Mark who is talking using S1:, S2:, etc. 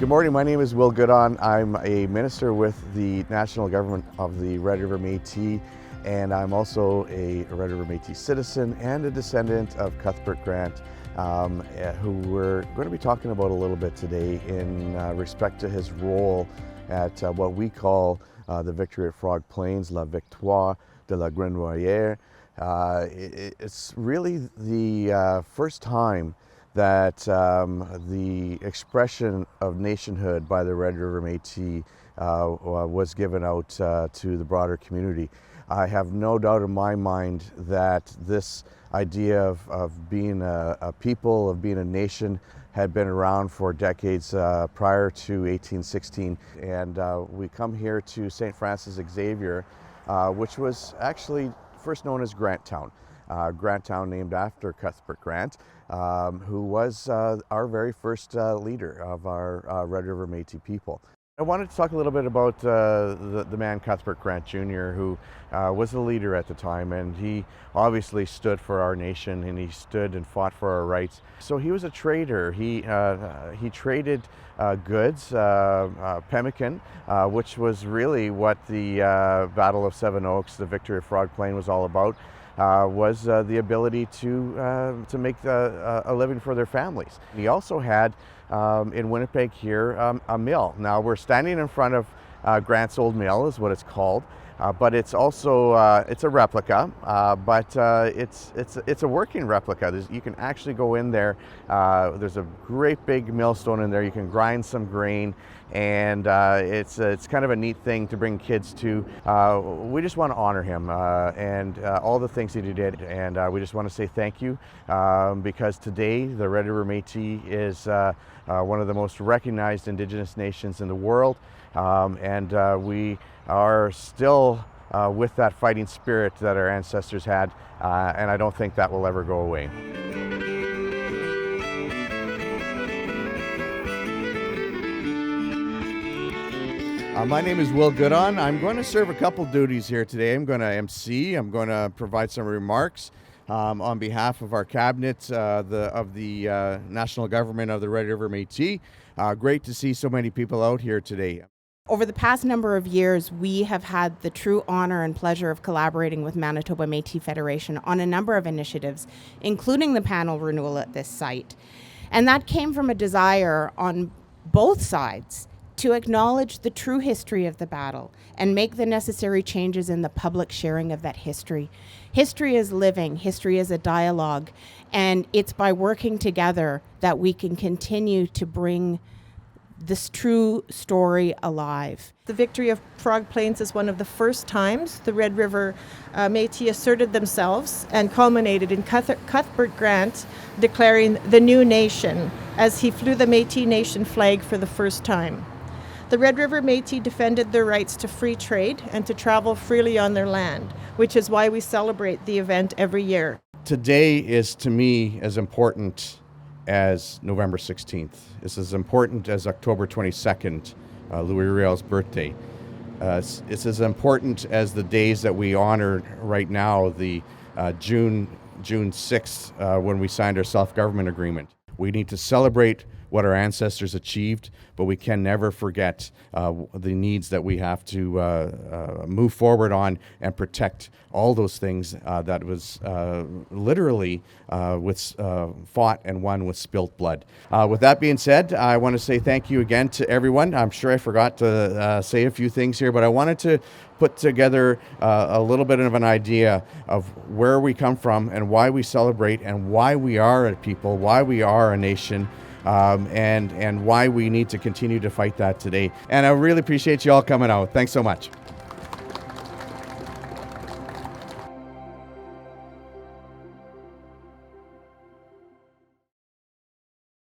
S1: Good morning, my name is Will Goodon. I'm a minister with the National Government of the Red River Métis, and I'm also a Red River Métis citizen and a descendant of Cuthbert Grant, who we're going to be talking about a little bit today in respect to his role at what we call the Victory at Frog Plains, La Victoire de la Grenouillère. It's really the first time that the expression of nationhood by the Red River Métis was given out to the broader community. I have no doubt in my mind that this idea of being a people, of being a nation, had been around for decades prior to 1816. And we come here to St. Francis Xavier, which was actually first known as Grantown. Grantown named after Cuthbert Grant, who was our very first leader of our Red River Métis people. I wanted to talk a little bit about the man Cuthbert Grant Jr., who was the leader at the time, and he obviously stood for our nation, and he stood and fought for our rights. So he was a trader. He traded goods, pemmican, which was really what the Battle of Seven Oaks, the Victory of Frog Plain, was all about. Was the ability to make a living for their families. He also had in Winnipeg here a mill. Now we're standing in front of Grant's old mill, is what it's called, but it's also it's a replica, but it's a working replica. You can actually go in there. There's a great big millstone in there. You can grind some grain, and it's kind of a neat thing to bring kids to. We just want to honor him and all the things that he did, and we just want to say thank you because today the Red River Métis is one of the most recognized Indigenous nations in the world, and we are still with that fighting spirit that our ancestors had, and I don't think that will ever go away. My name is Will Goodon. I'm going to serve a couple duties here today. I'm going to MC. I'm going to provide some remarks on behalf of our cabinet of the national government of the Red River Métis. Great to see so many people out here today.
S2: Over the past number of years, we have had the true honor and pleasure of collaborating with Manitoba Métis Federation on a number of initiatives, including the panel renewal at this site. And that came from a desire on both sides to acknowledge the true history of the battle and make the necessary changes in the public sharing of that history. History is living, history is a dialogue, and it's by working together that we can continue to bring this true story alive.
S3: The Victory of Frog Plains is one of the first times the Red River Métis asserted themselves and culminated in Cuthbert Grant declaring the new nation as he flew the Métis Nation flag for the first time. The Red River Métis defended their rights to free trade and to travel freely on their land, which is why we celebrate the event every year.
S1: Today is, to me, as important as November 16th. It's as important as October 22nd, Louis Riel's birthday. It's as important as the days that we honor right now, the June 6th, when we signed our self-government agreement. We need to celebrate what our ancestors achieved, but we can never forget the needs that we have to move forward on and protect all those things that was literally fought and won with spilt blood. With that being said, I want to say thank you again to everyone. I'm sure I forgot to say a few things here, but I wanted to put together a little bit of an idea of where we come from and why we celebrate and why we are a people, why we are a nation. And why we need to continue to fight that today. And I really appreciate you all coming out. Thanks so much.